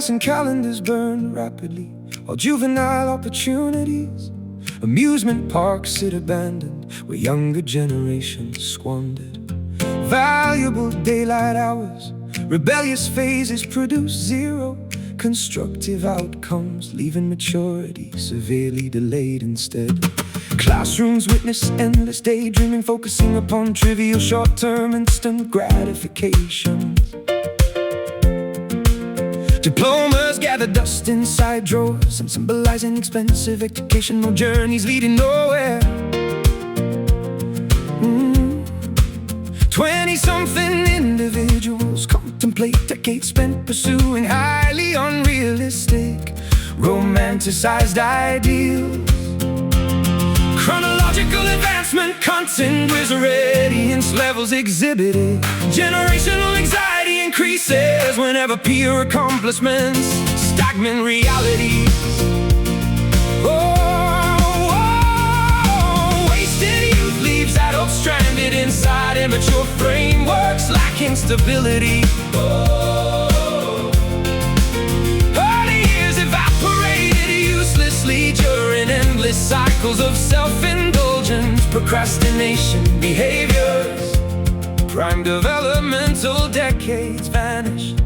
gas and calendars burn rapidly, while juvenile opportunities, amusement parks sit abandoned, where younger generations squandered valuable daylight hours. Rebellious phases produce zero constructive outcomes, leaving maturity severely delayed instead. Classrooms witness endless daydreaming, focusing upon trivial short-term instant gratifications. Diplomas gather dust inside drawers and symbolizing expensive educational journeys leading nowhere. 20-something individuals contemplate decades spent pursuing highly unrealistic, romanticized ideals. Chronological advancement, content with radiance levels exhibited. Generational anxiety increases whenever peer accomplishments stagnant realities. Wasted youth leaves adults stranded inside immature frameworks lacking stability. Early years evaporated uselessly during endless cycles of self-indulgence, procrastination behaviors. Prime developmental decades vanished,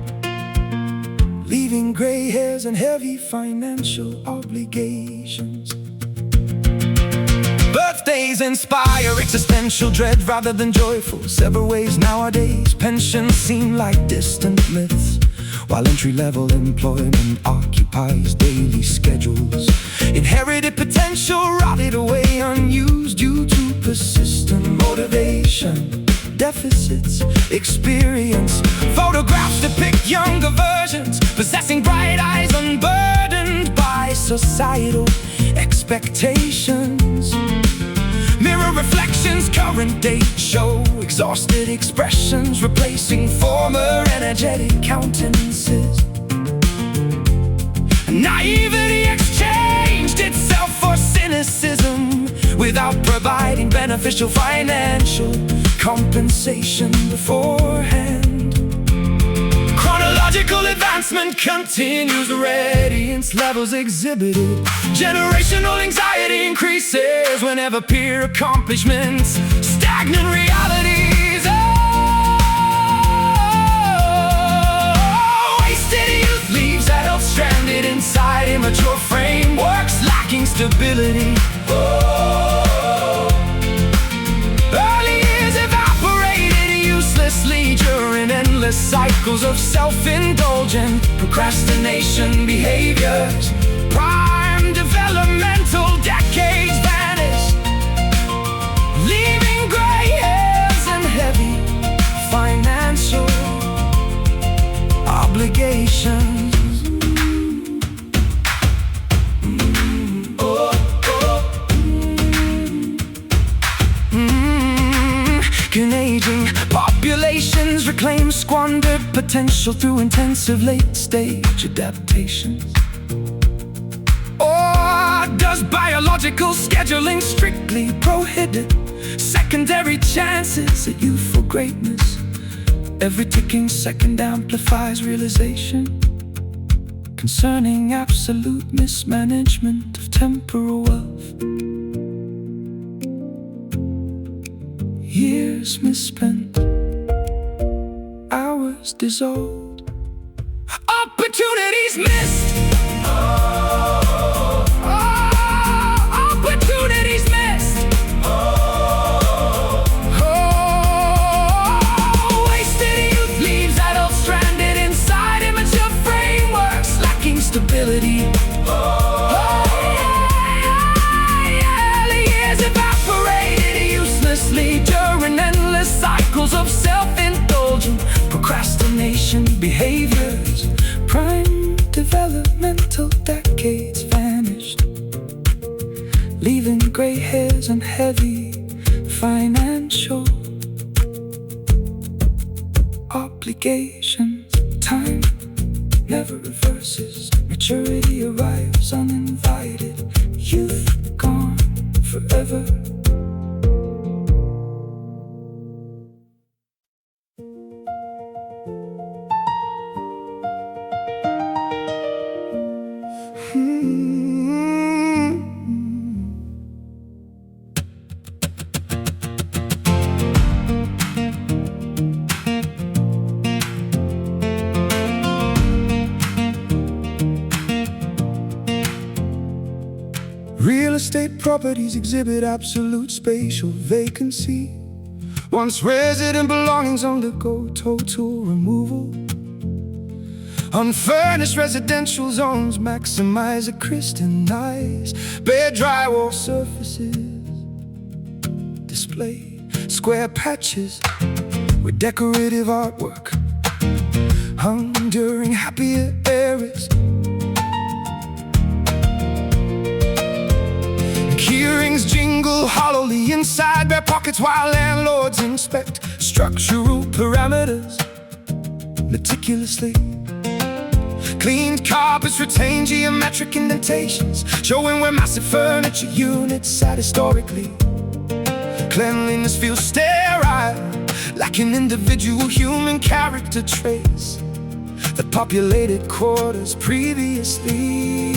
leaving gray hairs and heavy financial obligations. Birthdays inspire existential dread rather than joyful. Several ways nowadays, pensions seem like distant myths, while entry-level employment occupies daily schedules. Inherited potential rotted away unused due to persistent motivation deficits. Experience photographs depict younger versions possessing bright eyes, unburdened by societal expectations. Mirror reflections, current date show exhausted expressions replacing former energetic countenances. Naivety exchanged itself for cynicism without providing beneficial financial compensation beforehand. Chronological advancement continues, radiance levels exhibited. Generational anxiety increases whenever peer accomplishments stagnant realities. Wasted youth leaves adults stranded inside immature frameworks lacking stability. Early years evaporated uselessly during endless cycles of self-indulgent procrastination behaviors. Prime developmental decades vanished, leaving gray hairs and heavy financial obligations. Aging populations reclaim squandered potential through intensive late-stage adaptations. Or does biological scheduling strictly prohibit secondary chances at youthful greatness? Every ticking second amplifies realization concerning absolute mismanagement of temporal wealth. Years misspent, hours dissolved, opportunities missed. Opportunities missed. Wasted youth leaves adults stranded inside immature frameworks lacking stability. Early years evaporated uselessly during endless cycles of self-indulgent procrastination behaviors. Prime developmental decades vanished, leaving gray hairs and heavy financial obligations. Time never reverses, maturity arrives uninvited, youth gone forever. Real estate properties exhibit absolute spatial vacancy. Once resident belongings undergo total removal. Unfurnished residential zones maximize a crystallized bare drywall surfaces. Display square patches with decorative artwork hung during happier eras. Keyrings jingle hollowly inside their pockets while landlords inspect structural parameters meticulously. Cleaned carpets retain geometric indentations, showing where massive furniture units sat historically. Cleanliness feels sterile, lacking individual human character traits that populated quarters previously.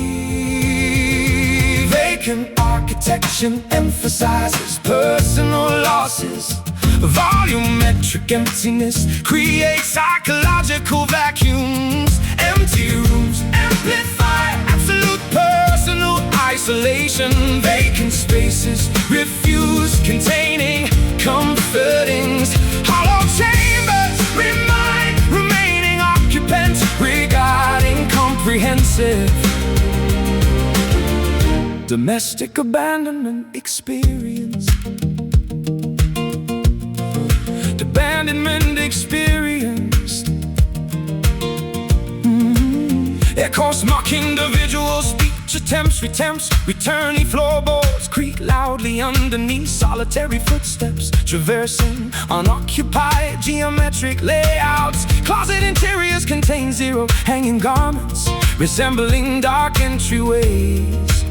Vacant architecture emphasizes personal losses. Volumetric emptiness creates psychological vacuums. Empty rooms amplify absolute personal isolation. Vacant spaces refuse containing comfortings. Hollow chambers remind remaining occupants regarding comprehensive domestic abandonment experience. Abandonment experienced. Echoes mock individuals, speech attempts, returning floorboards creak loudly underneath solitary footsteps, traversing unoccupied geometric layouts. Closet interiors contain zero hanging garments, resembling dark entryways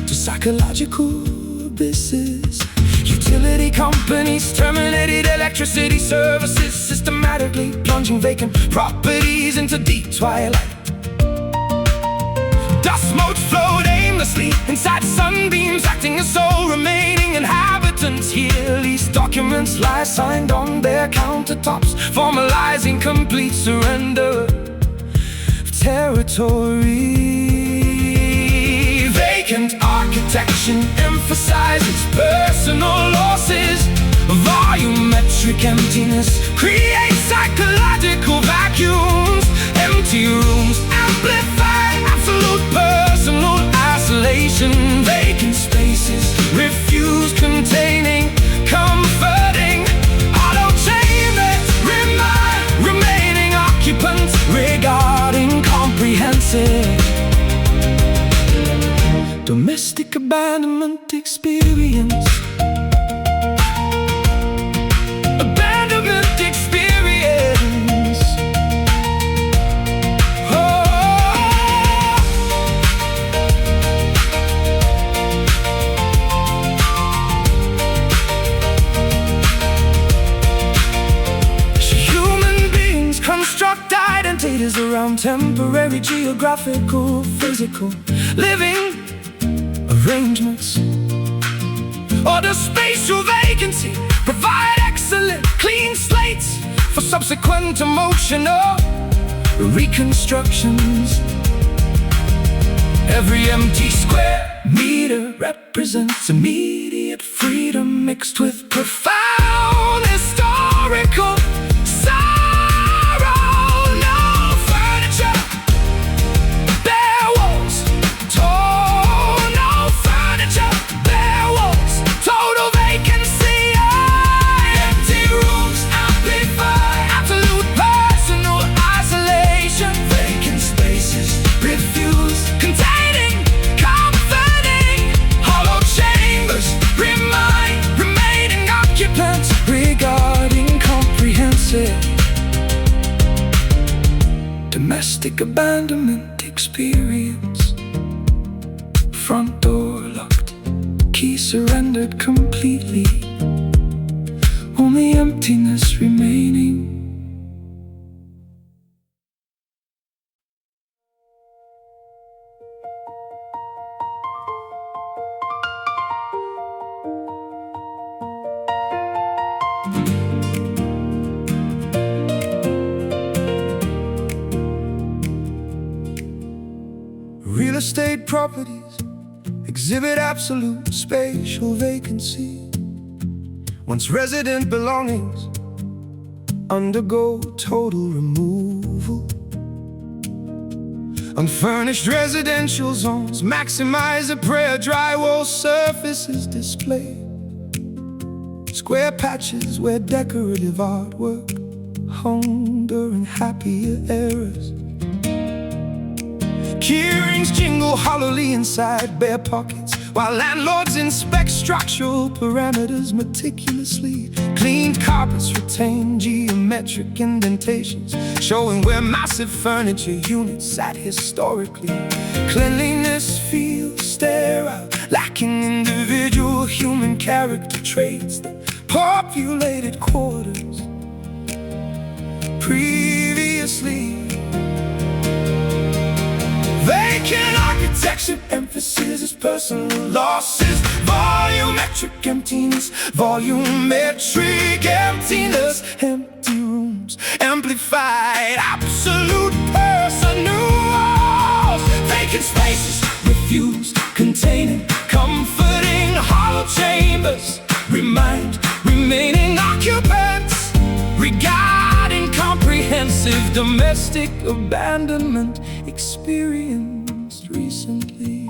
to psychological abysses. Utility companies terminated electricity services, systematically plunging vacant properties into deep twilight. Dust motes float aimlessly inside sunbeams, acting as sole remaining inhabitants here. Lease documents lie signed on their countertops, formalizing complete surrender of territory. Vacant architecture emphasizes personal losses. Volumetric emptiness creates psychological vacuums. Empty rooms amplify absolute personal isolation. Vacant spaces refuse containing comforting. Auto chambers remind remaining occupants regarding comprehensive domestic abandonment experience. Abandonment experience. Human beings construct identities around temporary geographical, physical, living arrangements. Or the spatial vacancy provide excellent clean slates for subsequent emotional reconstructions. Every empty square meter represents immediate freedom mixed with profound historical sorrow. No furniture, bare walls, no furniture, bare walls, total vacancy. Empty rooms amplify absolute personal isolation. Vacant spaces refuse containing comforting. Hollow chambers remind remaining occupants regarding comprehensive domestic abandonment experience. Front door locked, key surrendered completely, only emptiness remaining. Real estate properties exhibit absolute spatial vacancy. Once resident belongings undergo total removal. Unfurnished residential zones maximize the prayer drywall surfaces display. Square patches where decorative artwork hung during happier eras. Keyrings jingle hollowly inside bare pockets, while landlords inspect structural parameters meticulously. Cleaned carpets retain geometric indentations, showing where massive furniture units sat historically. Cleanliness feels sterile, lacking individual human character traits that populated quarters previously. Vacant architecture emphasizes personal losses. Volumetric emptiness, volumetric emptiness. Empty rooms, amplified absolute personal walls. Vacant spaces, refused, containing, comforting, hollow chambers. Remaining occupants, regarding comprehensive domestic abandonment experienced recently.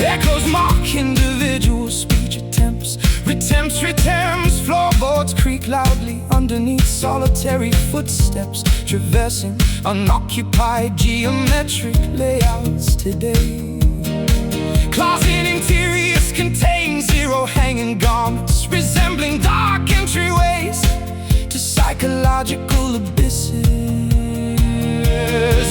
Echoes mock individual speech attempts. Retemps, floorboards creak loudly underneath solitary footsteps, traversing unoccupied geometric layouts today. Closet interiors contain zero hanging garments, resembling dark entryways to psychological abysses.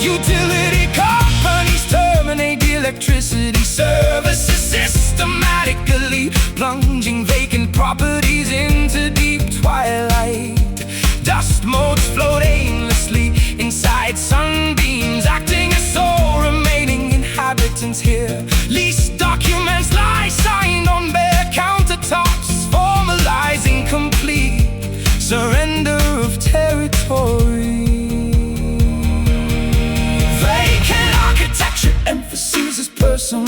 Utility companies terminate the electricity services systematically, plunging vacant properties into deep twilight. Dust motes float aimlessly inside sunbeams, acting as sole remaining inhabitants here. Lease documents lie signed on bare countertops, formalizing complete surrender of territory. Vacant architecture emphasizes personal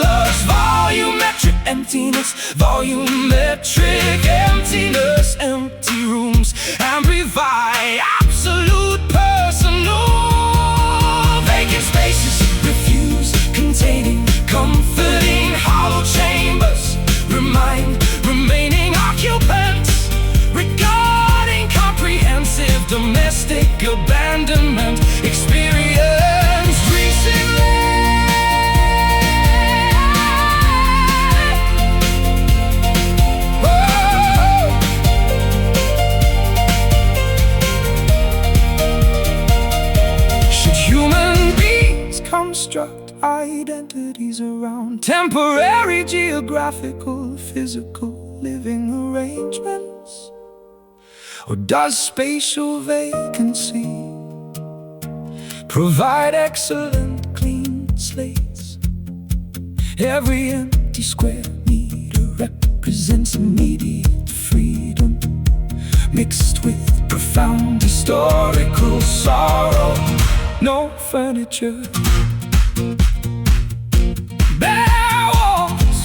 loss. Volumetric emptiness, volumetric emptiness. Empty rooms amplify absolute personal. Vacant spaces refuse, containing, comforting, hollow chambers. Remaining occupants, regarding comprehensive domestic abandonment experienced recently. Construct identities around temporary geographical, physical living arrangements? Or does spatial vacancy provide excellent clean slates? Every empty square meter represents immediate freedom, mixed with profound historical sorrow. No furniture, bare walls,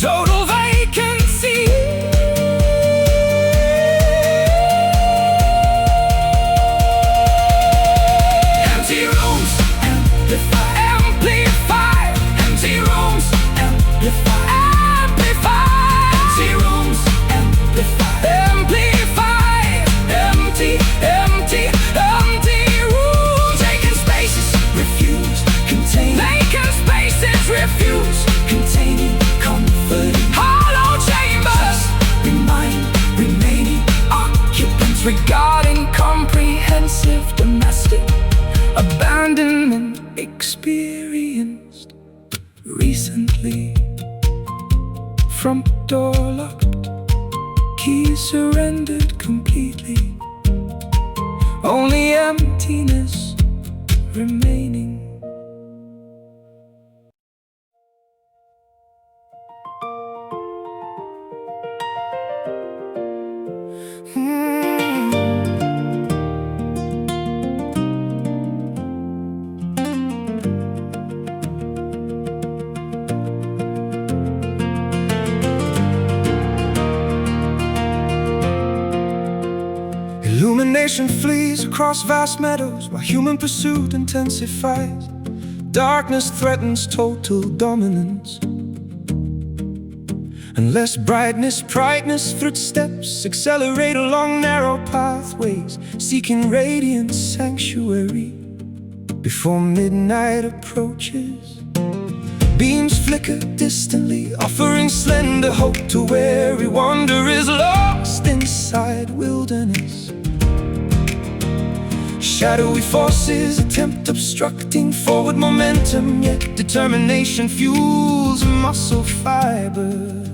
total vacancy. Empty rooms amplify, amplify. Empty rooms amplify, amplify. Empty rooms amplify, amplify. Empty, empty, empty. Refuse, containing, comforting, hollow chambers. Remaining occupants, regarding comprehensive domestic abandonment experienced recently. Front door locked, keys surrendered completely. Only emptiness remaining. Civilization flees across vast meadows while human pursuit intensifies. Darkness threatens total dominance. Unless brightness footsteps accelerate along narrow pathways, seeking radiant sanctuary before midnight approaches. Beams flicker distantly, offering slender hope to weary wanderers lost inside wilderness. Shadowy forces attempt obstructing forward momentum, yet determination fuels muscle fibers.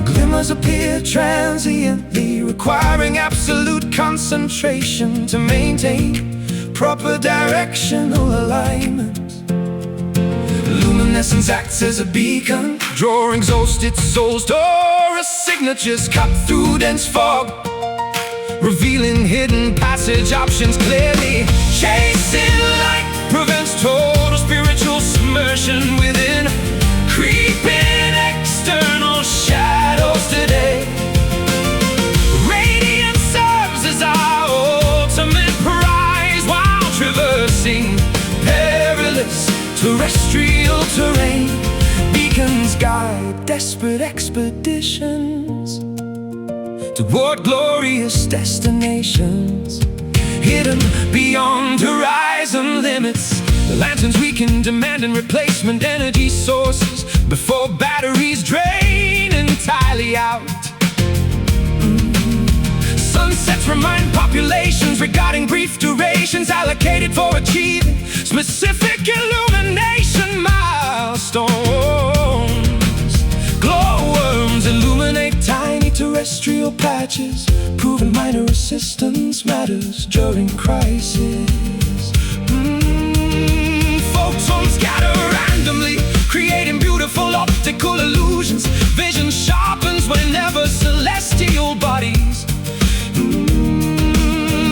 Glimmers appear transiently, requiring absolute concentration to maintain proper directional alignment. Luminescence acts as a beacon, drawing exhausted souls Taurus signatures cut through dense fog, revealing hidden passage options clearly. Chasing light prevents total spiritual submersion within creeping external shadows today. Radiance serves as our ultimate prize while traversing perilous terrestrial terrain. Beacons guide desperate expeditions toward glorious destinations, hidden beyond horizon limits. The lanterns weaken, demanding replacement energy sources before batteries drain entirely out. Sunsets remind populations regarding brief durations allocated for achieving specific illumination milestones. Glowworms illuminate tiny terrestrial patches, proving minor resistance matters during crisis. Photons scatter randomly, creating beautiful optical illusions. Vision sharpens whenever celestial bodies.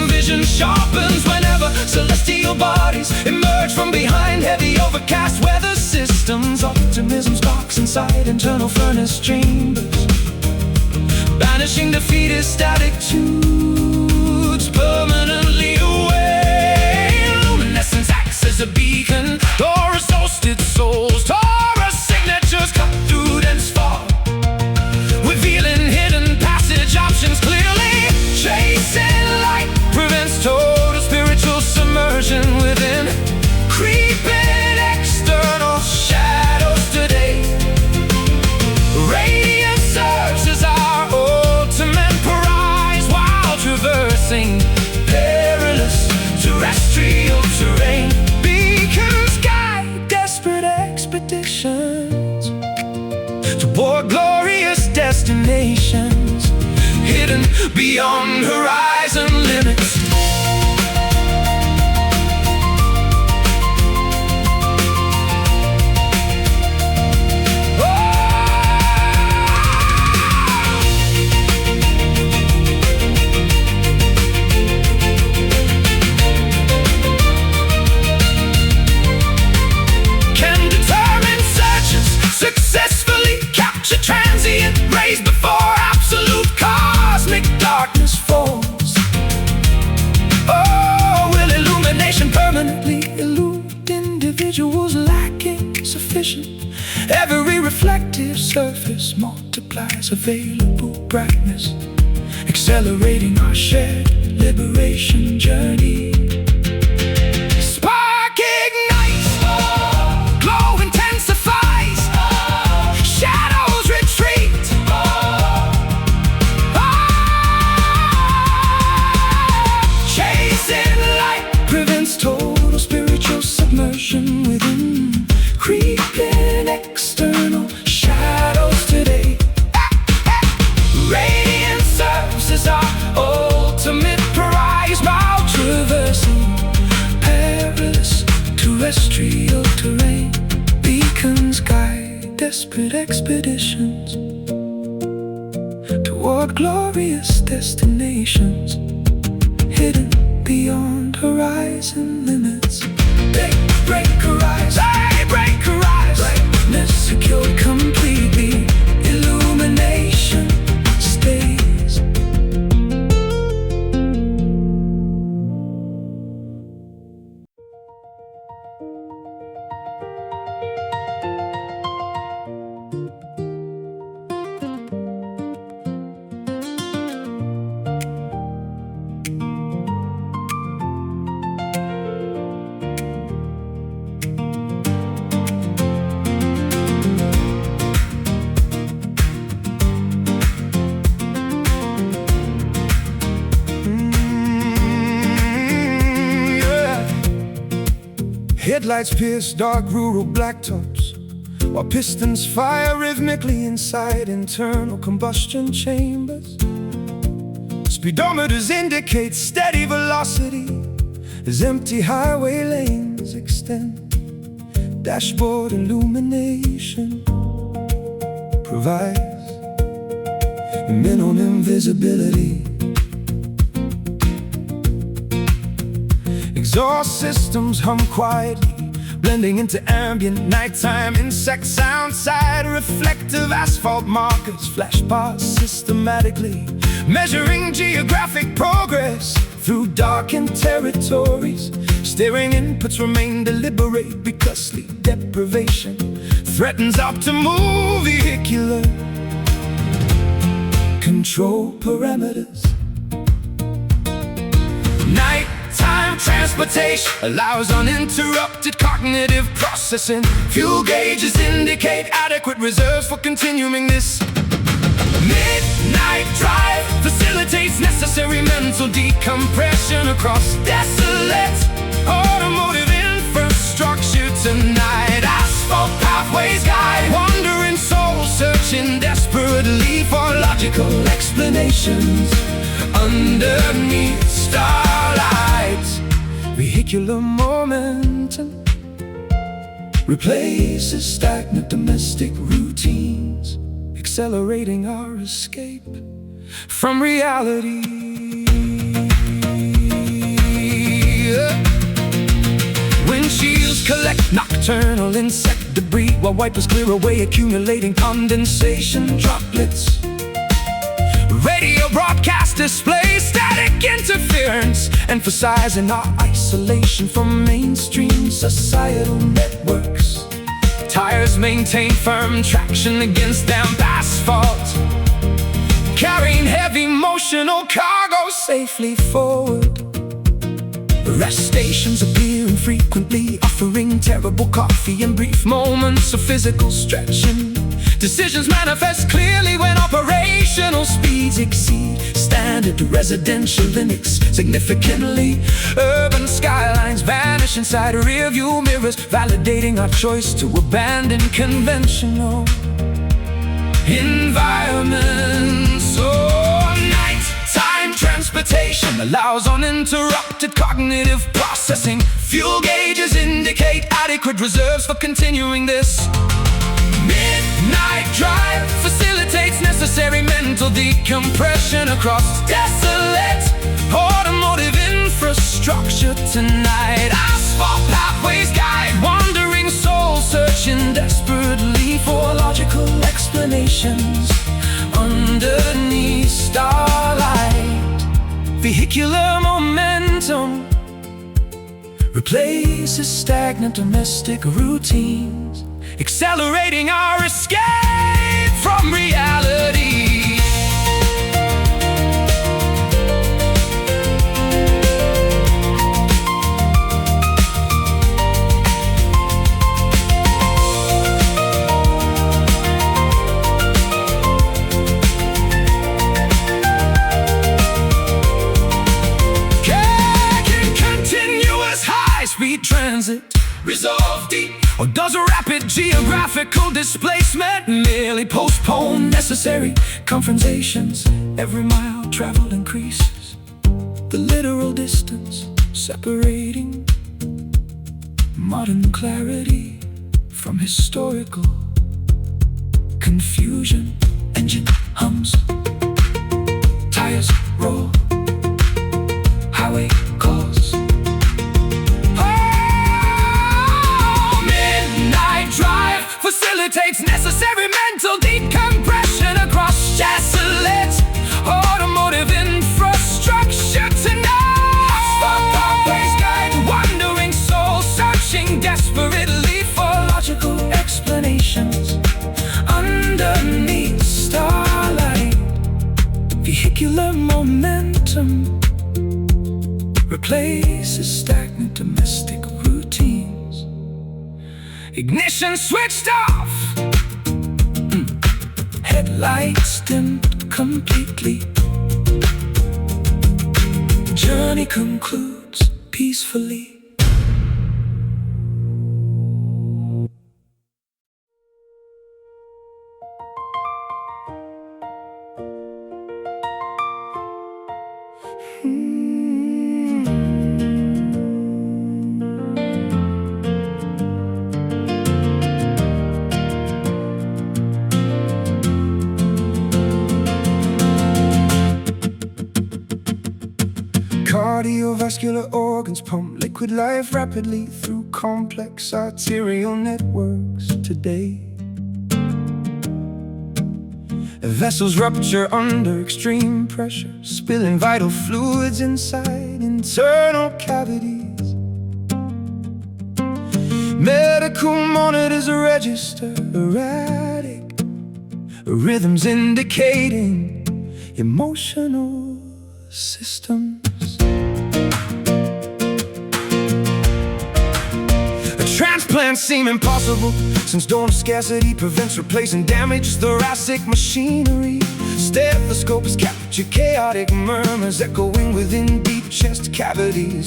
Vision sharpens whenever celestial bodies emerge from behind heavy overcast weather systems. Optimism sparks inside internal furnace chambers, banishing defeatist attitudes permanently away. Luminescence acts as a beacon, Taurus hosted souls, Taurus signatures cut through dense fog, revealing hidden passage options clearly. Chasing light prevents total spiritual submersion within creeping external shadows today. Radiance serves as our ultimate prize while traversing perilous terrestrial terrain. Beacons guide desperate expeditions toward glorious destinations, hidden beyond horizon limits. Successfully capture transient rays before absolute cosmic darkness falls. Oh, will illumination permanently elude individuals lacking sufficient? Every reflective surface multiplies available brightness, accelerating our shared liberation journey. Spark ignites, glow intensifies, shadows retreat. Chasing light prevents total spiritual submersion within creeping external shadows today. Radiance serves as our ultimate prize while traversing perilous terrestrial terrain. Beacons guide desperate expeditions toward glorious destinations, hidden beyond horizon limits. They break horizons, they break horizons. Brightness secured completely, illumination stays. Headlights pierce dark rural blacktops, while pistons fire rhythmically inside internal combustion chambers. Speedometers indicate steady velocity as empty highway lanes extend. Dashboard illumination provides minimum visibility. Exhaust systems hum quietly, blending into ambient nighttime insect sound. Side reflective asphalt markers flash past systematically, measuring geographic progress through darkened territories. Steering inputs remain deliberate because sleep deprivation threatens optimal vehicular control parameters. Nighttime transportation allows uninterrupted cognitive processing. Fuel gauges indicate adequate reserves for continuing this. Midnight drive facilitates necessary mental decompression across desolate automotive infrastructure tonight. Asphalt pathways guide wandering souls, searching desperately for logical explanations underneath starlight. Vehicular momentum replaces stagnant domestic routines, accelerating our escape from reality. Windshields collect nocturnal insect debris, while wipers clear away accumulating condensation droplets. Radio broadcast display static interference, emphasizing our isolation from mainstream societal networks. Tires maintain firm traction against damp asphalt, carrying heavy motional cargo safely forward. Rest stations appear infrequently, offering terrible coffee and brief moments of physical stretching. Decisions manifest clearly when operational speeds exceed standard residential limits significantly. Urban skylines vanish inside rearview mirrors, validating our choice to abandon conventional environments. Oh, nighttime transportation allows uninterrupted cognitive processing. Fuel gauges indicate adequate reserves for continuing this. Midnight drive facilitates necessary mental decompression across desolate automotive infrastructure tonight. Asphalt pathways guide wandering souls, searching desperately for logical explanations underneath starlight. Vehicular momentum replaces stagnant domestic routines, accelerating our escape from reality. Continuous high-speed transit resolve deep, or does a rapid geographical displacement merely postpone necessary confrontations? Every mile traveled increases the literal distance separating modern clarity from historical confusion. Engine hums, tires roar, highway calls. Facilitates necessary mental decompression across desolate automotive infrastructure tonight. Asphalt pathways guide wandering souls, searching desperately for logical explanations underneath starlight. Vehicular momentum replaces stagnant domestic routines. Ignition switched off, headlights dimmed completely. Journey concludes peacefully. Cardiovascular organs pump liquid life rapidly through complex arterial networks today. Vessels rupture under extreme pressure, spilling vital fluids inside internal cavities. Medical monitors register erratic rhythms indicating emotional systems. Transplants seem impossible, since donor scarcity prevents replacing damaged thoracic machinery. Stethoscopes capture chaotic murmurs echoing within deep chest cavities.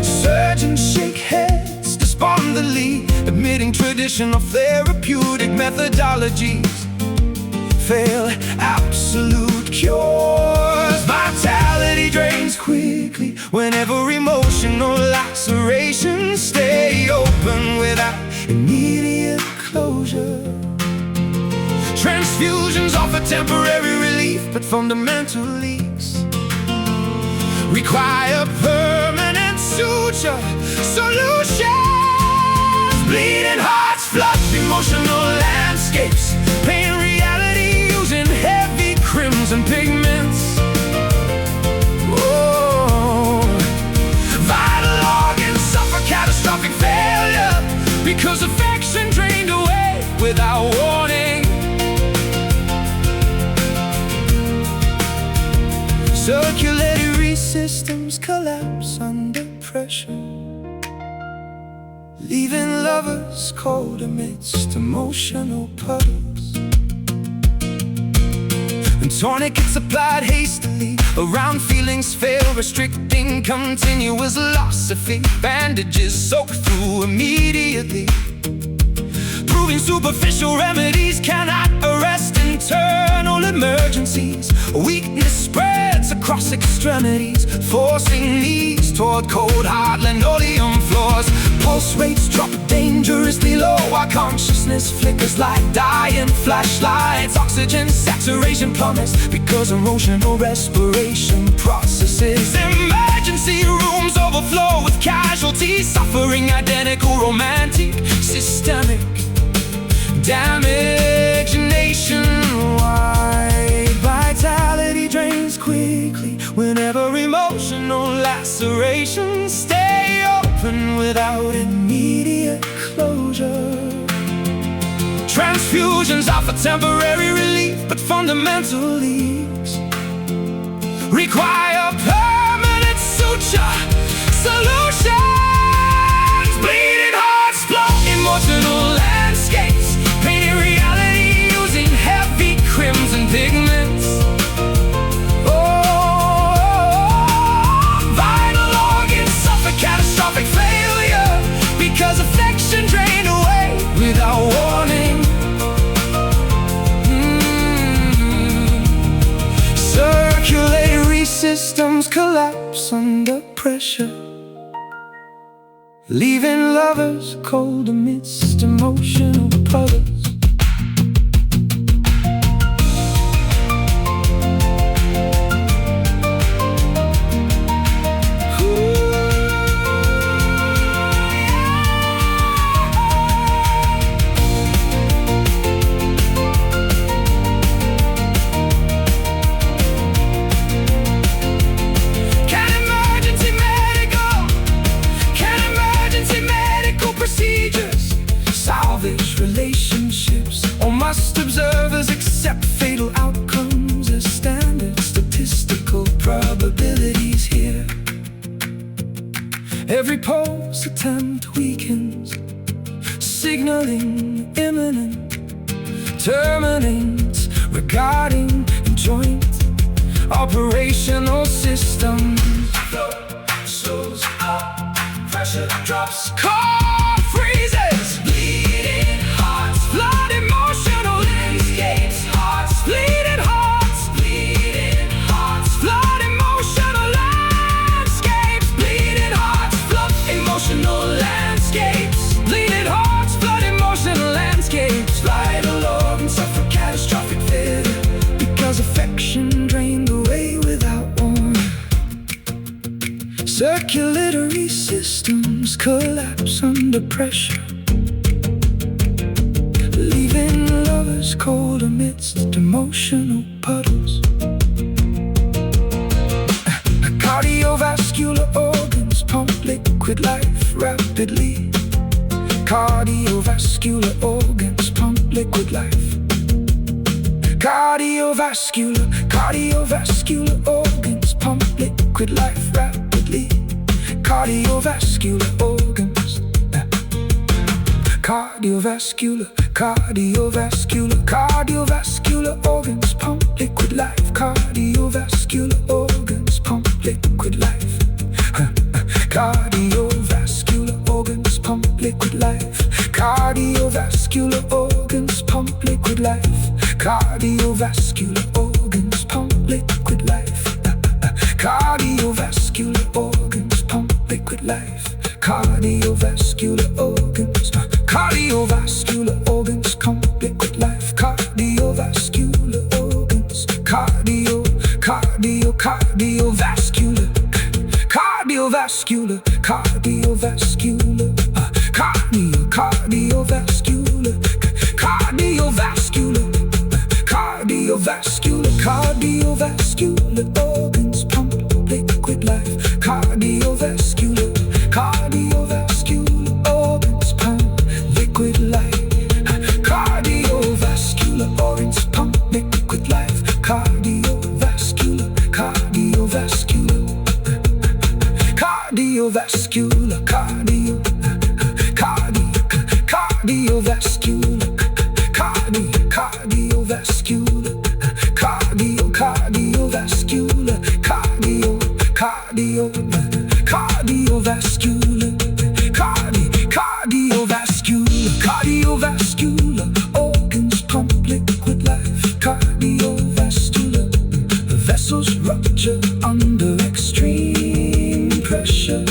Surgeons shake heads despondently, admitting traditional therapeutic methodologies fail absolute cures. Vitality drains quickly whenever emotional lacerations stay open without immediate closure. Transfusions offer temporary relief, but fundamental leaks require permanent suture solutions. Bleeding hearts flood emotional landscapes, pain reality using heavy crimson pigments. Catastrophic failure because affection drained away without warning. Circulatory systems collapse under pressure, leaving lovers cold amidst emotional puddles. And tourniquets applied hastily around feelings fail, restricting continuous loss of faith. Bandages soaked through immediately, proving superficial remedies cannot arrest internal emergencies. Weakness spreads across extremities, forcing knees toward cold hard linoleum floors. Pulse rates drop dangerously low while consciousness flickers like dying flashlights. Oxygen saturation plummets because emotional respiration processes. Emergency rooms overflow with casualties, suffering identical, romantic, systemic damage nationwide. Vitality drains quickly whenever emotional lacerations stay open without immediate closure. Transfusions offer temporary relief, but fundamental leaks require permanent suture solutions. Bleeding hearts flow emotional landscapes, painting reality using heavy crimson pigments. Vital organs suffer catastrophic failure because affection drained away without warning. Circulatory systems collapse under pressure, leaving lovers cold amidst emotional puddles. Salvage relationships, or must observers accept fatal outcomes as standard statistical probabilities here? Every pulse attempt weakens, signaling imminent terminates regarding joint operational systems. Flow slows up, pressure drops, core freezes. Bleeding hearts flood emotional landscapes. Hearts bleeding hearts, bleeding hearts flood emotional landscapes. Bleeding hearts flood emotional landscapes. Bleeding hearts flood emotional landscapes. Vital organs suffer catastrophic failure because affection drained away without warning. collapse under pressure, leaving lovers cold amidst emotional puddles. Cardiovascular organs pump liquid life rapidly. Cardiovascular organs pump liquid life. Cardiovascular organs pump liquid life rapidly. Cardiovascular organs. Cardiovascular organs pump liquid life. Cardiovascular organs pump liquid life. Cardiovascular organs pump liquid life. Cardiovascular organs pump liquid life. Cardiovascular organs pump liquid life. Cardiovascular organs pump liquid life. Cardiovascular organs. Cardiovascular organs pump liquid life. Cardiovascular organs. Cardiovascular. Cardiovascular. Cardiovascular. Cardiovascular. Cardiovascular. Cardiovascular organs pump liquid life. Cardiovascular organs pump liquid life. Cardiovascular organs pump liquid life. Cardiovascular Cardiovascular Cardiovascular Cardiovascular Cardiovascular Cardiovascular Cardiovascular organs pump liquid life. Cardiovascular vessels rupture under extreme pressure.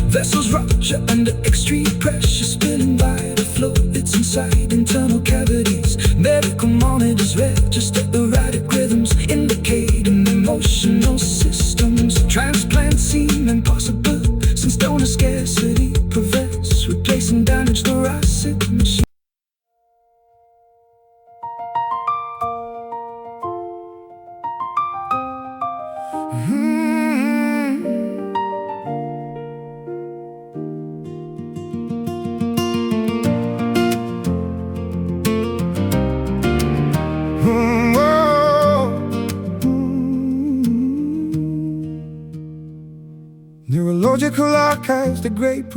Vessels rupture under extreme pressure, spilling vital fluids inside internal cavities. Medical monitors register erratic rhythms, indicating emotional systems. Transplants seem impossible since donor scarcity prevents replacing damaged thoracic machines. Neurological archives degrade.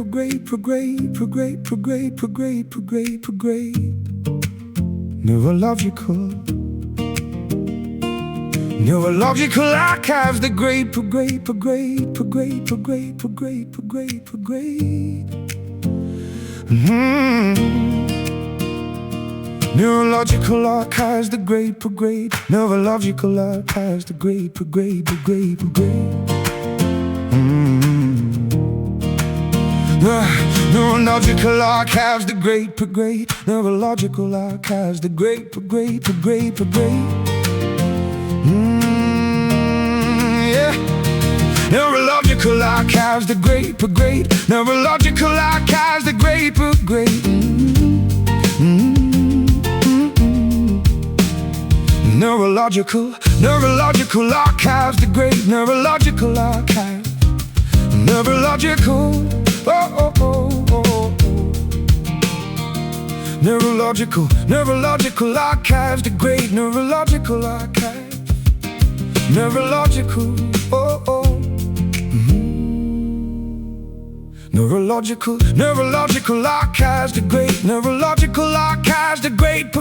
Neurological archives degrade. Neurological archives degrade. Neurological archives degrade. Neurological archives degrade. Neurological archives degrade. Yeah. Neurological archives degrade. Neurological archives degrade. Neurological archives degrade. Neurological archives. Neurological. Neurological archives degrade. Neurological archives. Neurological. Neurological archives degrade. Neurological archives degrade.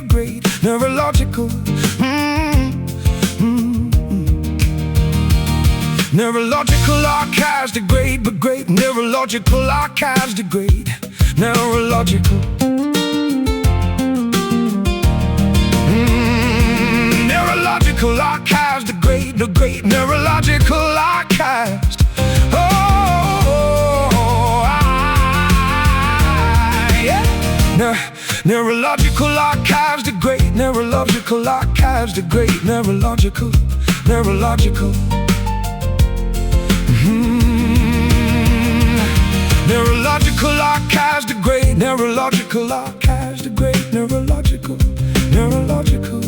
Neurological. Neurological archives degrade. Neurological archives degrade. Neurological. Neurological archives degrade. Neurological archives. Neurological archives degrade. Neurological archives degrade. Neurological. Neurological archives degrade, neurological archives degrade, neurological. Neurological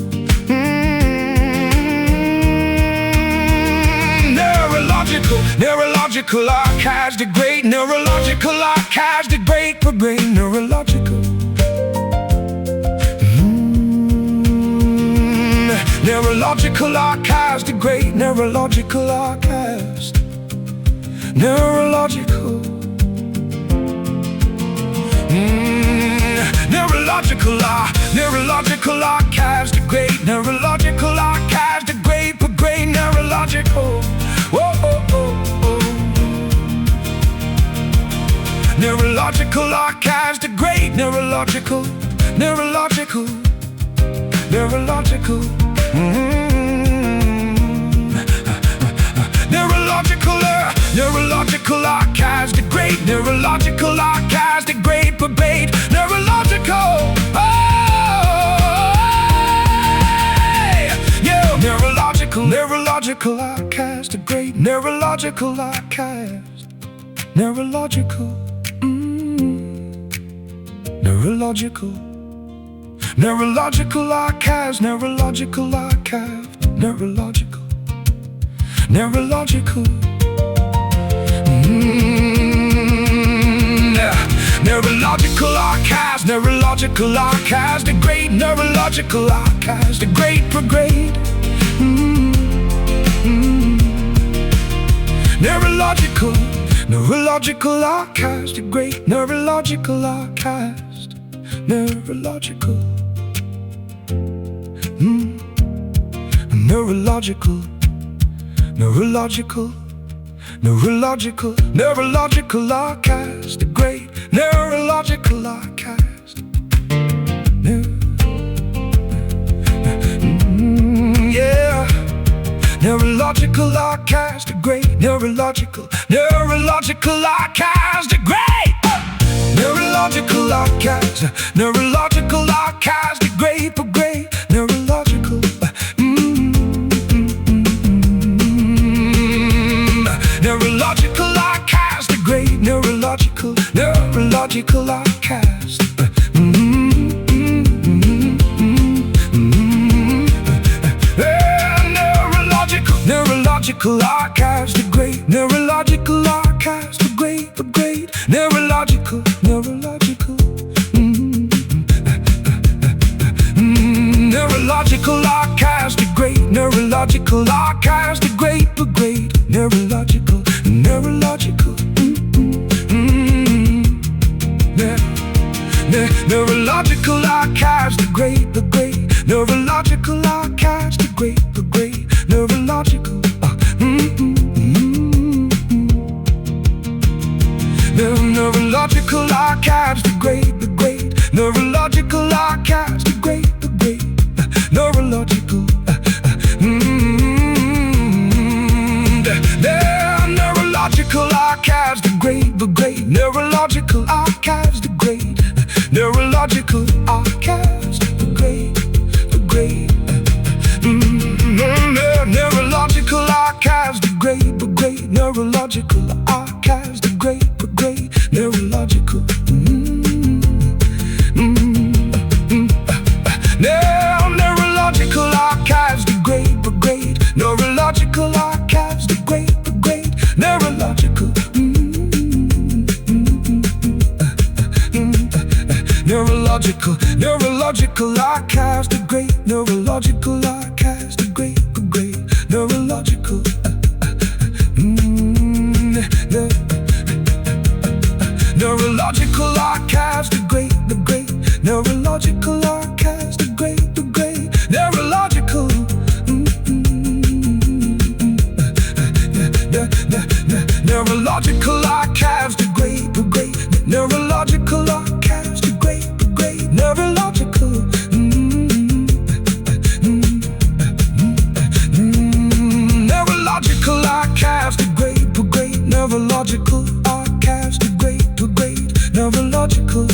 archives degrade, neurological archives degrade per brain, neurological. Neurological archives degrade, neurological archives, neurological. Neurological archives degrade, neurological archives degrade per brain, neurological. Whoa, oh, oh, oh. Neurological archives degrade, neurological, neurological, neurological. Neurological archives degrade, neurological archives degrade, pervade, neurological. Yeah, neurological archives degrade, neurological archives, neurological, neurological, neurological archives, neurological archive, neurological, neurological. Neurological archives, neurological archives degrade, neurological archives degrade per grade. Neurological archives degrade, neurological archives, neurological. Neurological archives degrade, neurological archives. Yeah, neurological archives degrade, neurological archives degrade. Neurological archives, neurological archives degrade, pergrade, neurological. Neurological archives degrade, neurological archives. Neurological archives degrade, neurological archives degrade, pergrade, neurological. Neurological archives degrade, neurological archives degrade, pergrade, neurological. Neurological archives degrade, pergrade, neurological archives degrade, pergrade, neurological. Neurological archives degrade, pergrade, neurological archives degrade, pergrade, neurological. Neurological archives degrade, pergrade, neurological archives degrade, neurological archives degrade, pergrade. Neurological archives degrade, pergrade, neurological archives degrade, pergrade, neurological. Neurological archives degrade, pergrade, neurological archives degrade, pergrade, neurological. Neurological archives degrade, neurological archives degrade, pergrade, neurological. Neurological archives degrade, pergrade, neurological archives degrade, pergrade, neurological. Neurological archives degrade, pergrade, neurological archives degrade, pergrade, neurological. Neurological archives degrade, pergrade, neurological archives degrade, pergrade, neurological.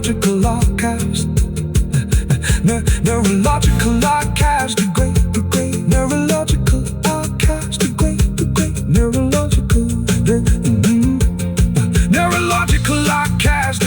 neurological archives. Neurological archives, degrade, neurological archives, degrade, neurological, neurological archives.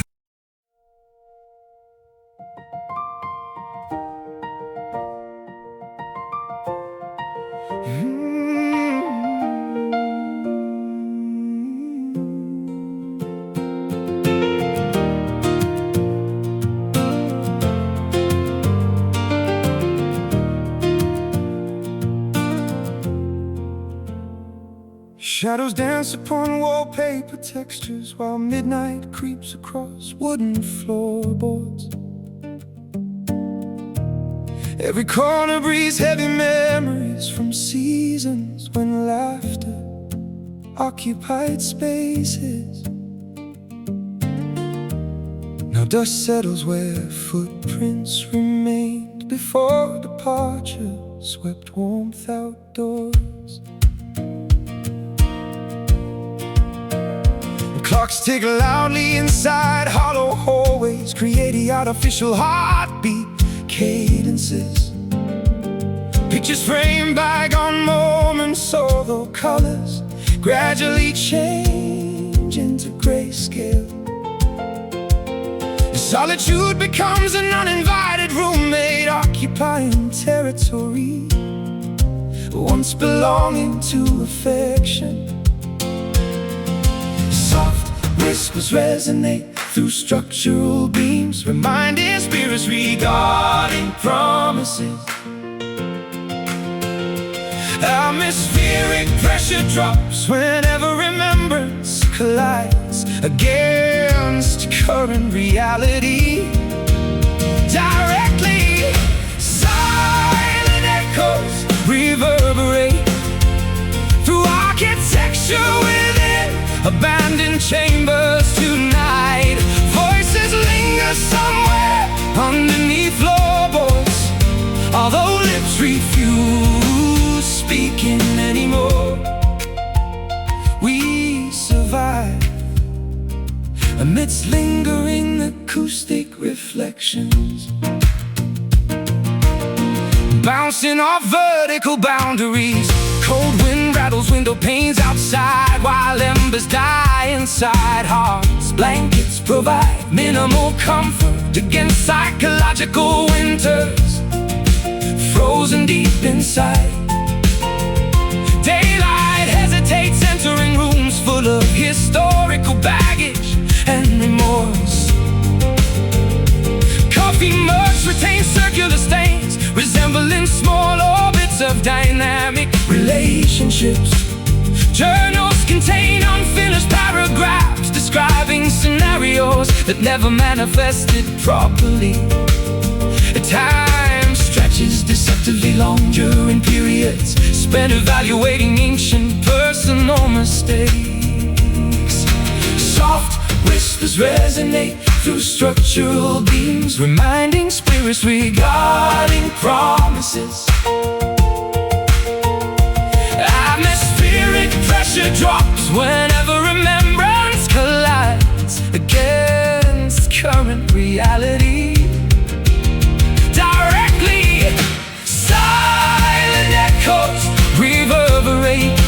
Shadows dance upon wallpaper textures while midnight creeps across wooden floorboards. Every corner breathes heavy memories from seasons when laughter occupied spaces. Now dust settles where footprints remained before departure swept warmth outdoors. Clocks tick loudly inside hollow hallways, creating artificial heartbeat cadences. Pictures framed by gone moments, although colors gradually change into grayscale. Solitude becomes an uninvited roommate, occupying territory once belonging to affection. Soft whispers resonate through structural beams, reminding spirits regarding promises. Atmospheric pressure drops whenever remembrance collides against current reality. Directly, silent echoes reverberate through architecture within abandoned chambers tonight. Voices linger somewhere underneath floorboards, although lips refuse speaking anymore. We survive amidst lingering acoustic reflections, bouncing off vertical boundaries. Cold wind rattles window panes outside while embers die inside hearts. Blankets provide minimal comfort against psychological winters, frozen deep inside. Daylight hesitates entering rooms full of historical baggage and remorse. Coffee mugs retain circular stains, resembling small orbits of dynamic relationships. Journals contain unfinished paragraphs describing scenarios that never manifested properly. Time stretches deceptively long during periods spent evaluating ancient personal mistakes. Soft whispers resonate through structural beams, reminding spirits regarding promises. Atmospheric pressure drops whenever remembrance collides against current reality. Directly, silent echoes reverberate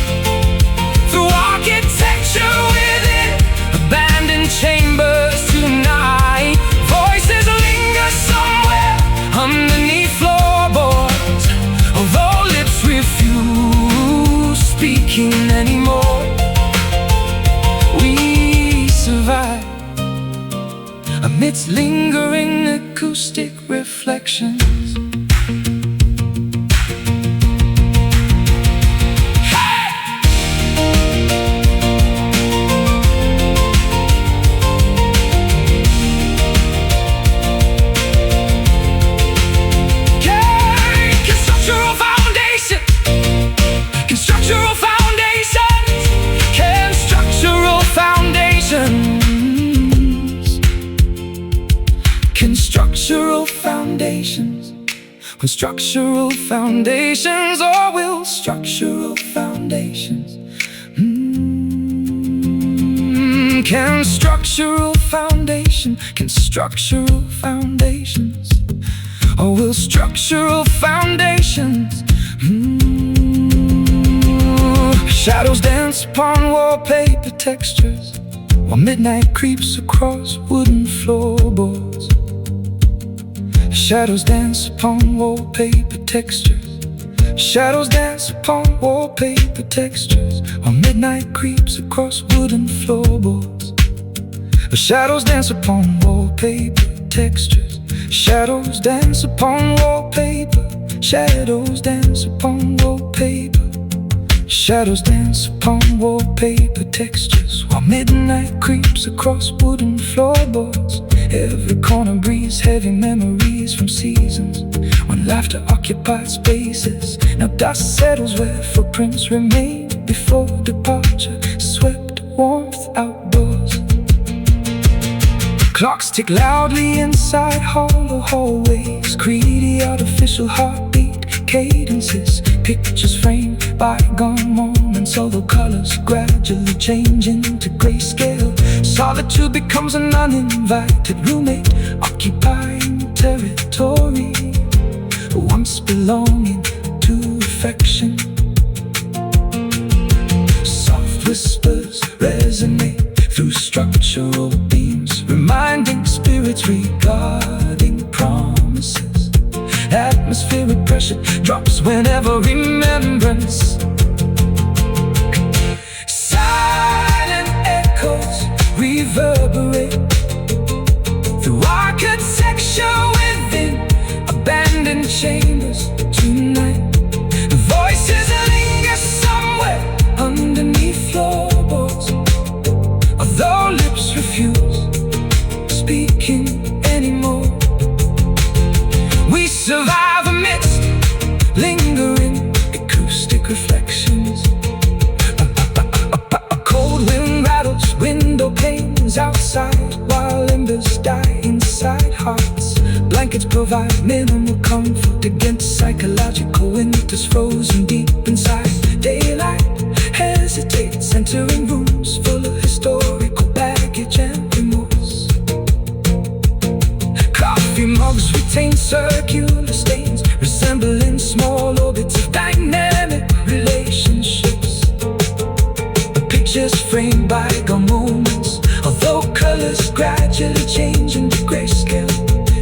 through architecture within abandoned chambers tonight. Voices linger somewhere underneath floorboards, although lips refuse speaking anymore. We survive amidst lingering acoustic reflections. When structural foundations, or will structural foundations Can structural foundations, or will structural foundations Shadows dance upon wallpaper textures, while midnight creeps across wooden floorboards. Shadows dance upon wallpaper textures. Shadows dance upon wallpaper textures, while midnight creeps across wooden floorboards. Shadows dance upon wallpaper textures. Shadows dance upon wallpaper. Shadows dance upon wallpaper. Shadows dance upon wallpaper textures, while midnight creeps across wooden floorboards. Every corner breathes heavy memories from seasons when laughter occupied spaces. Now dust settles where footprints remain before departure swept warmth outdoors. Clocks tick loudly inside hollow hallways, greedy artificial heartbeat cadences. Pictures frame bygone moments, although colors gradually change into grayscale. Solitude becomes an uninvited roommate, occupying territory once belonging to affection. Soft whispers resonate through structural beams, reminding spirits regarding promises. Atmospheric pressure drops whenever remembrance. Silent echoes reverberate through architecture within abandoned chambers tonight. Voices linger somewhere underneath floorboards, although lips refuse speaking anymore. We survive amidst lingering acoustic reflections. A cold wind rattles window panes outside, while embers die inside hearts. Blankets provide minimal comfort against psychological winters frozen deep inside. Daylight hesitates, entering rooms full of historical baggage and remorse. Coffee mugs retain circular stains, resembling small orbits of dynamic relationships. Pictures framed bygone moments, although colors gradually change into grayscale.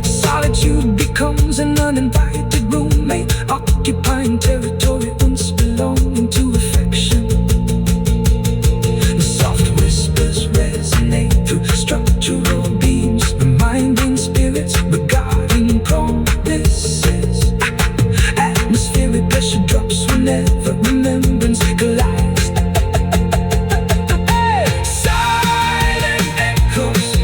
Solitude becomes an uninvited roommate, occupying territory once belonging to affection. Soft whispers resonate through structural beams, reminding spirits regarding promises. Atmospheric pressure drops whenever remembrance collides. Silent echoes.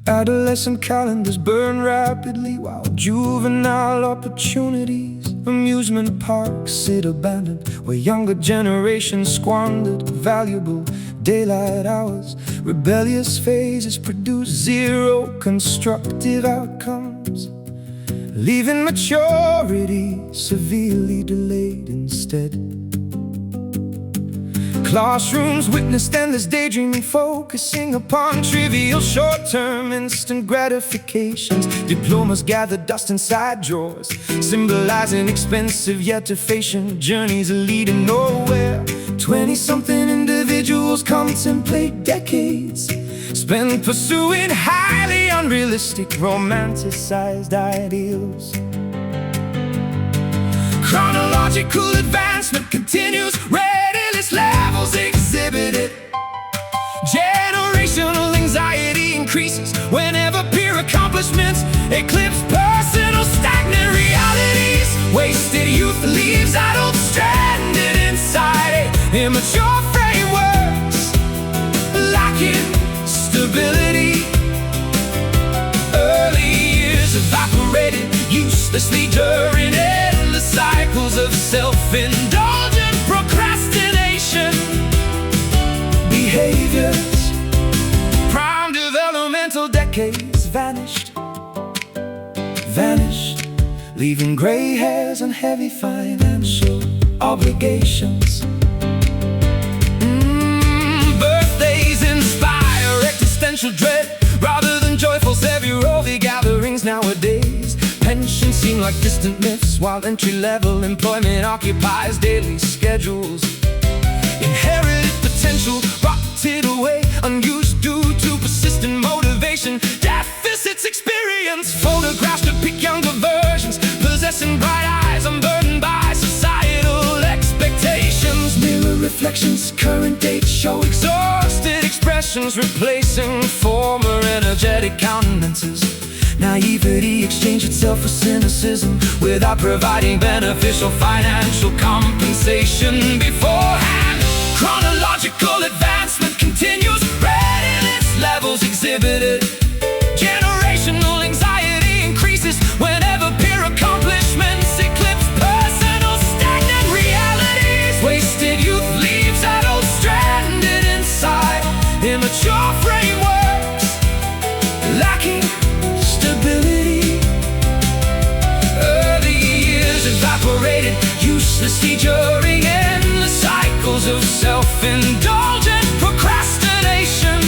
Adolescent calendars burn rapidly, while juvenile opportunities of amusement parks sit abandoned, where younger generations squandered valuable daylight hours. Rebellious phases produce zero constructive outcomes, leaving maturity severely delayed instead. Classrooms witnessed endless daydreaming, focusing upon trivial short-term instant gratifications. Diplomas gather dust inside drawers, symbolizing expensive yet efficient journeys leading nowhere. 20-something individuals contemplate decades spent pursuing highly unrealistic, romanticized ideals. Chronological advancement continues, readiness levels exhibited. Generational anxiety increases whenever peer accomplishments eclipse personal stagnant realities. Wasted youth leaves adults stranded inside immature frameworks, lacking stability. Early years evaporated uselessly during endless cycles of self-indulgent procrastination behaviors. Prime developmental decade vanished, leaving gray hairs and heavy financial obligations. Birthdays inspire existential dread rather than joyful February gatherings nowadays. Pensions seem like distant myths, while entry-level employment occupies daily schedules. Inherited potential rotted away, unused due to persistent motivation. Deficits experience photographs depict younger versions, possessing bright eyes, unburdened by societal expectations. Mirror reflections, current dates show exhausted expressions, replacing former energetic countenances. Naivety exchanged itself for cynicism without providing beneficial financial compensation beforehand. Chronological advancement continues, readiness levels exhibited. Generational anxiety increases whenever peer accomplishments eclipse personal stagnant realities. Wasted youth leaves adults stranded inside immature frameworks, lacking stability. Early years evaporated uselessly during endless cycles of self-indulgent procrastination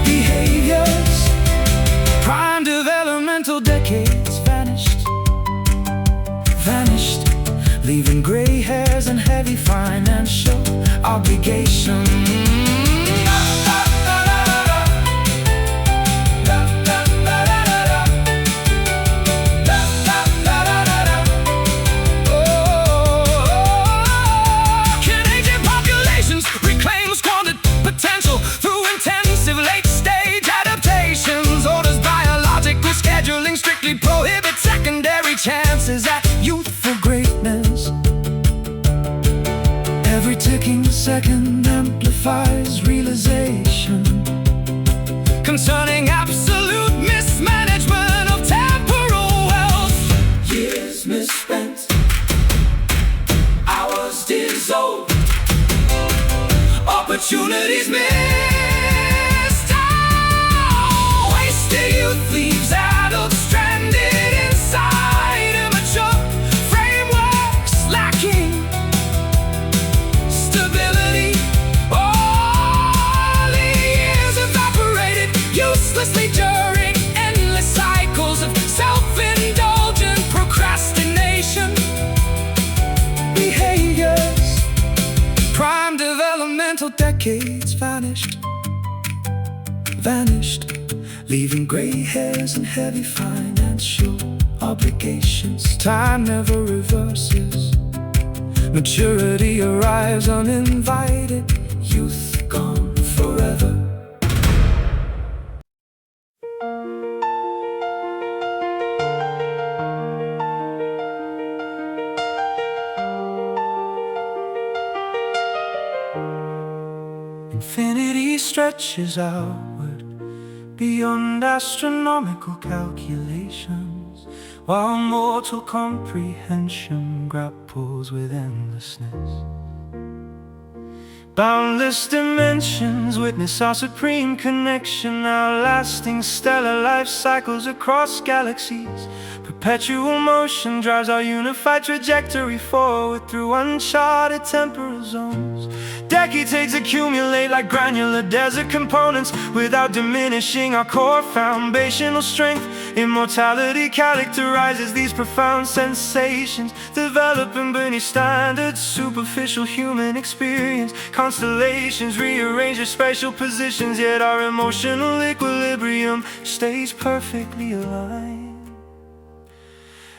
behaviors. Prime developmental decades vanished, leaving gray hairs and heavy financial obligations. Potential through intensive late-stage adaptations. Orders biological scheduling strictly prohibit secondary chances at youthful greatness. Every ticking second amplifies realization concerning absolute mismanagement of temporal wealth. Years misspent, hours dissolved, opportunities missed. Oh, wasted youth leaves adults stranded inside immature frameworks, lacking stability. All the years evaporated uselessly during endless cycles of self-indulgent procrastination behaviors. Prime developmental decades vanished, leaving gray hairs and heavy financial obligations. Time never reverses, maturity arrives uninvited, youth gone forever. Infinity stretches outward beyond astronomical calculations, while mortal comprehension grapples with endlessness. Boundless dimensions witness our supreme connection, our lasting stellar life cycles across galaxies. Perpetual motion drives our unified trajectory forward through uncharted temporal zones. Decades accumulate like granular desert components without diminishing our core foundational strength. Immortality characterizes these profound sensations, developing beneath standard superficial human experience. Constellations rearrange their spatial positions, yet our emotional equilibrium stays perfectly aligned.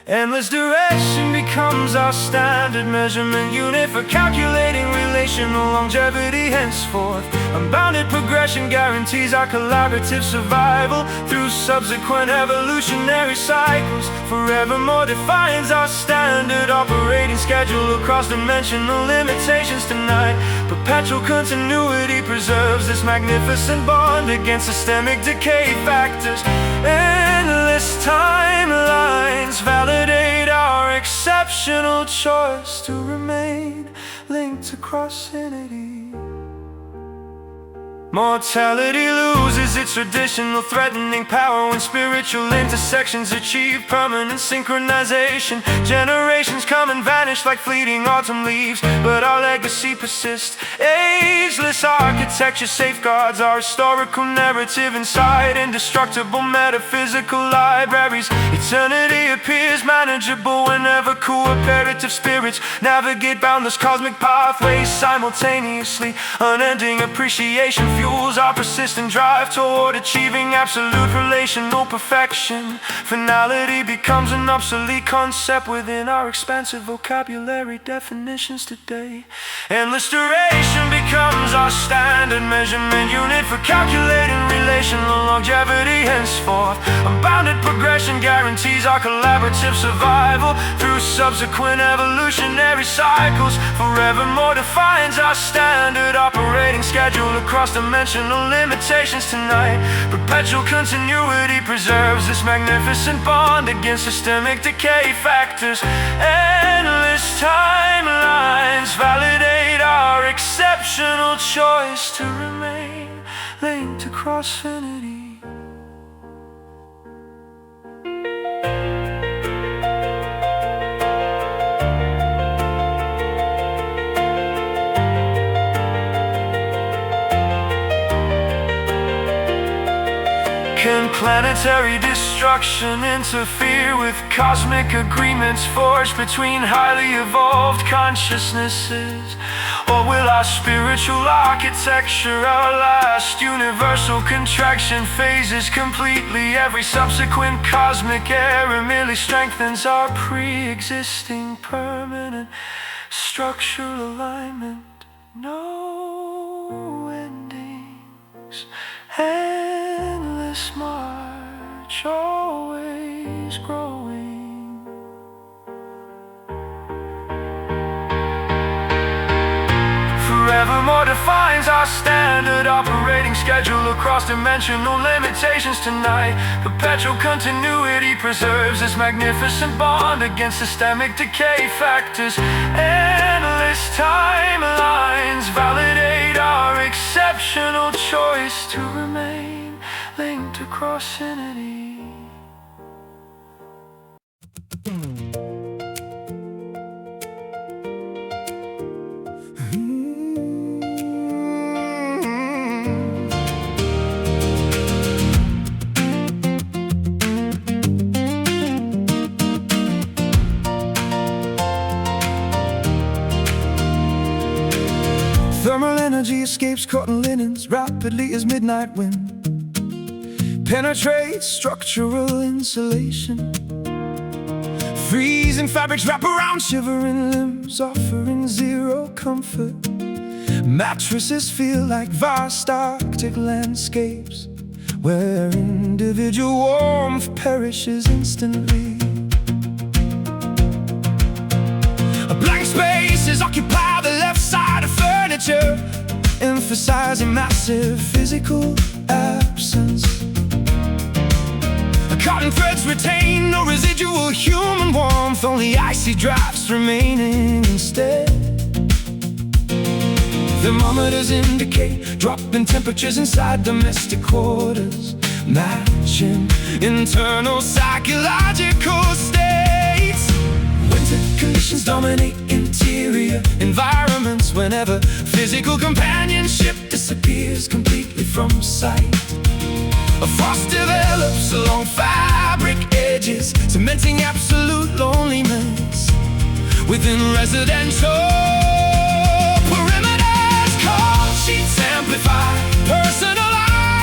Endless direction becomes our standard measurement unit for calculating relational longevity henceforth. Unbounded progression guarantees our collaborative survival through subsequent evolutionary cycles. Forevermore defines our standard operating schedule across dimensional limitations tonight. Perpetual continuity preserves this magnificent bond against systemic decay factors. Endless timelines validate our exceptional choice to remain linked across infinity. Mortality loses its traditional threatening power when spiritual intersections achieve permanent synchronization. Generations come and vanish like fleeting autumn leaves, but our legacy persists. Ageless architecture safeguards our historical narrative inside indestructible metaphysical libraries. Eternity appears manageable whenever cooperative spirits navigate boundless cosmic pathways simultaneously. Unending appreciation fuels our persistent drive toward achieving absolute relational perfection. Finality becomes an obsolete concept within our expansive vocabulary definitions today. Endless duration becomes our standard measurement unit for calculating relational longevity henceforth. Unbounded progression guarantees our collaborative survival through subsequent evolutionary cycles. Forevermore defines our standard operating schedule across dimensional limitations tonight. Perpetual continuity preserves this magnificent bond against systemic decay factors. Endless timelines validate our exceptional choice to remain linked across infinity. Can planetary destruction interfere with cosmic agreements forged between highly evolved consciousnesses? Or will our spiritual architecture outlast universal contraction phases completely? Every subsequent cosmic era merely strengthens our pre-existing permanent structural alignment. No endings. Endless march, always growing. Forevermore defines our standard operating schedule across dimensional limitations tonight. Perpetual continuity preserves this magnificent bond against systemic decay factors. Endless timelines validate our exceptional choice to remain linked across infinity. Thermal energy escapes cotton linens rapidly as midnight wind penetrates structural insulation. Freezing fabrics wrap around shivering limbs, offering zero comfort. Mattresses feel like vast Arctic landscapes where individual warmth perishes instantly. Blank spaces occupy the left side of furniture, emphasizing massive physical absence. Cotton threads retain no residual human warmth, only icy drafts remaining instead. Thermometers indicate dropping temperatures inside domestic quarters, matching internal psychological states. Winter conditions dominate interior environments whenever physical companionship disappears completely from sight. A frost develops along fabric edges, cementing absolute loneliness within residential perimeters. Cold sheets amplify personal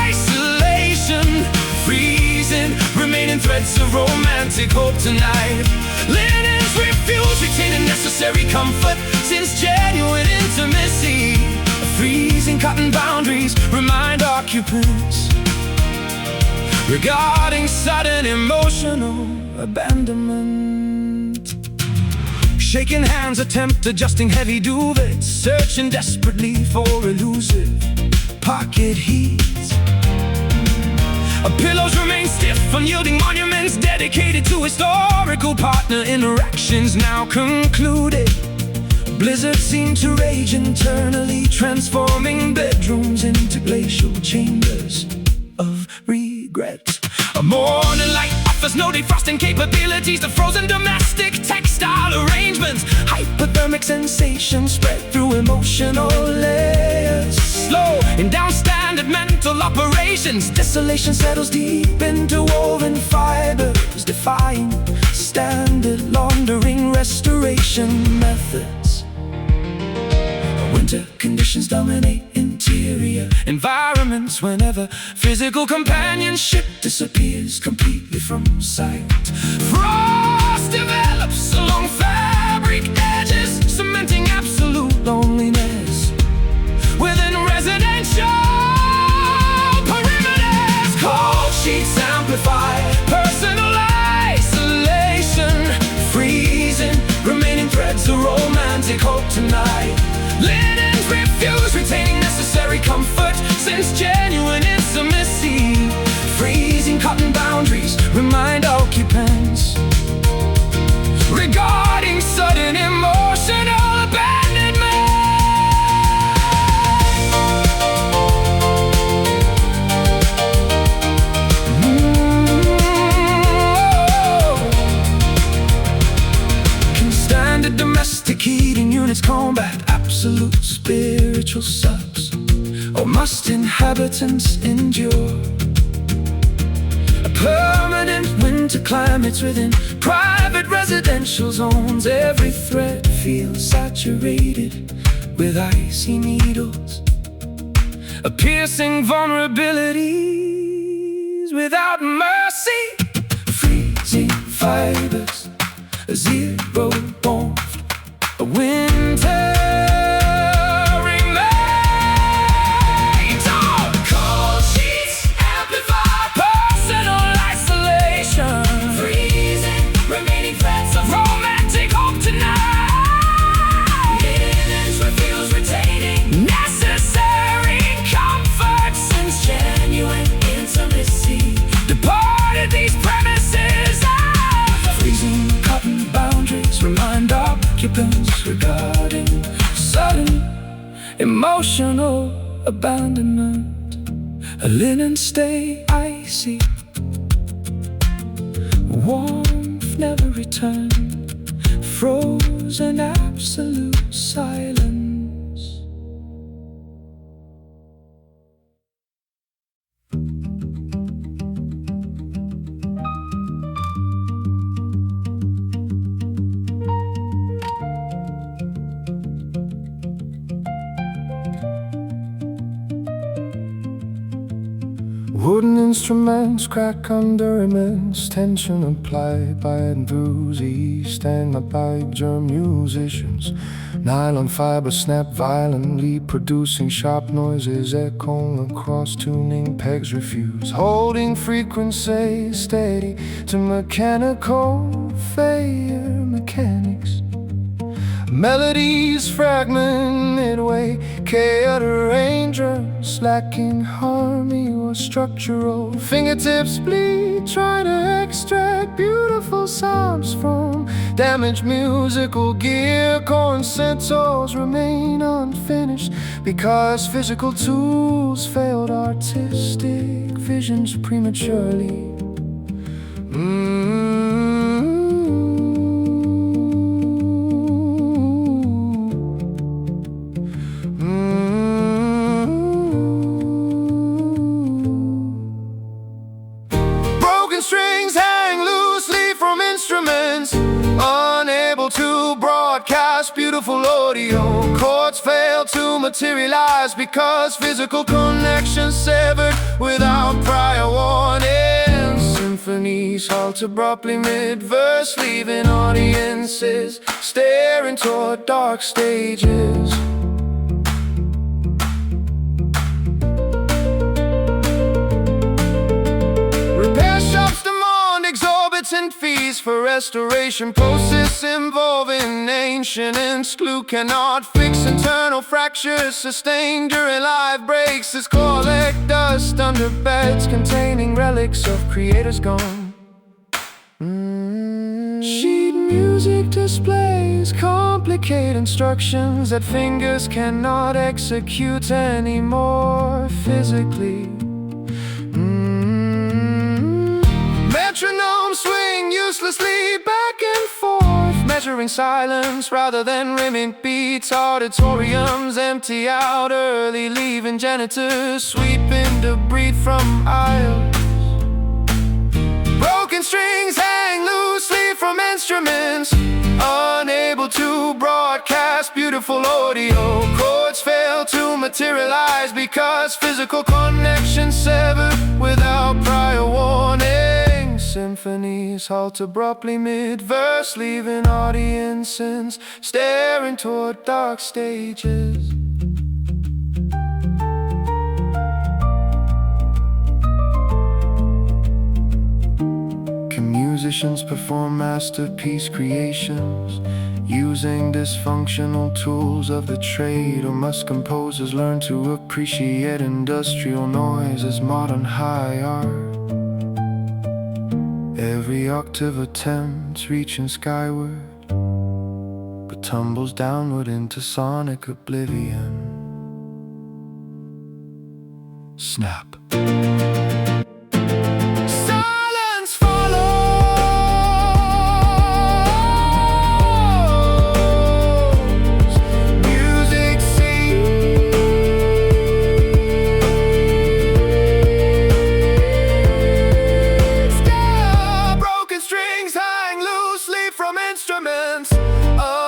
isolation, freezing remaining threads of romantic hope tonight. Linens refuse retaining necessary comfort since genuine intimacy. Freezing cotton boundaries remind occupants regarding sudden emotional abandonment. Shaking hands attempt adjusting heavy duvets, searching desperately for elusive pocket heat. Pillows remain stiff, unyielding monuments dedicated to historical partner interactions now concluded. Blizzards seem to rage internally, transforming bedrooms into glacial chambers of regret. A morning light offers no defrosting capabilities to frozen domestic textile arrangements. Hypothermic sensations spread through emotional layers. Slow in down standard mental operations. Desolation settles deep into woven fibers, defying standard laundering restoration methods. Winter conditions dominate interior environments whenever physical companionship disappears completely from sight. Frost develops along fabric edges, cementing absolute loneliness within residential perimeters. Cold sheets amplify personal isolation, freezing remaining threads of romantic hope tonight. Linens refuse retaining necessary comfort, since genuine intimacy. Freezing cotton boundaries remind occupants regarding sudden emotional abandonment. Can standard domestic heating units combat absolute spiritual subs, or must inhabitants endure permanent winter climates within private residential zones? Every thread feels saturated with icy needles, a piercing vulnerabilities without mercy. Freezing fibers, zero warmth, a winter regarding sudden emotional abandonment. A linen stay icy, warmth never returned, frozen absolute silence. Wooden instruments crack under immense tension applied by enthusiasts and not by germ musicians. Nylon fibers snap violently, producing sharp noises echoing across tuning pegs refuse, holding frequency steady to mechanical failure mechanics. Melodies fragment midway, chaotic raindrops lacking harmony or structural. Fingertips bleed, trying to extract beautiful sobs from damaged musical gear. Corn centaurs remain unfinished because physical tools failed artistic visions prematurely. Strings hang loosely from instruments, unable to broadcast beautiful audio. Chords fail to materialize because physical connection severed without prior warning. Symphonies halt abruptly mid-verse, leaving audiences staring toward dark stages. Fees for restoration process involving ancient glue cannot fix internal fractures sustained during live breaks as collect dust under beds containing relics of creators gone. Sheet music Music displays complicate instructions that fingers cannot execute anymore physically. Metronomes swing uselessly back and forth, measuring silence rather than rimming beats. Auditoriums empty out early, leaving janitors sweeping debris from aisles. Broken strings hang loosely from instruments, unable to broadcast beautiful audio. Chords fail to materialize because physical connection severed without prior warning. Symphonies halt abruptly mid-verse, leaving audiences staring toward dark stages. Musicians perform masterpiece creations using dysfunctional tools of the trade, or must composers learn to appreciate industrial noise as modern high art? Every octave attempts reaching skyward, but tumbles downward into sonic oblivion. Snap.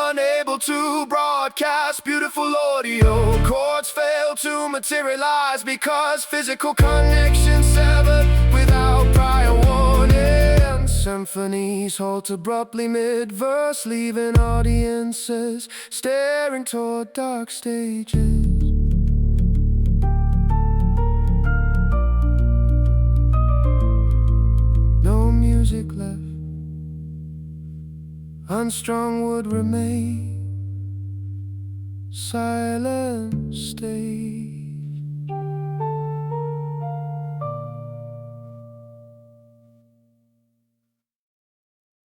Unable to broadcast beautiful audio. Chords fail to materialize because physical connection severed without prior warning. Symphonies halt abruptly mid-verse, leaving audiences staring toward dark stages. No music left, unstrung would remain, silent stay.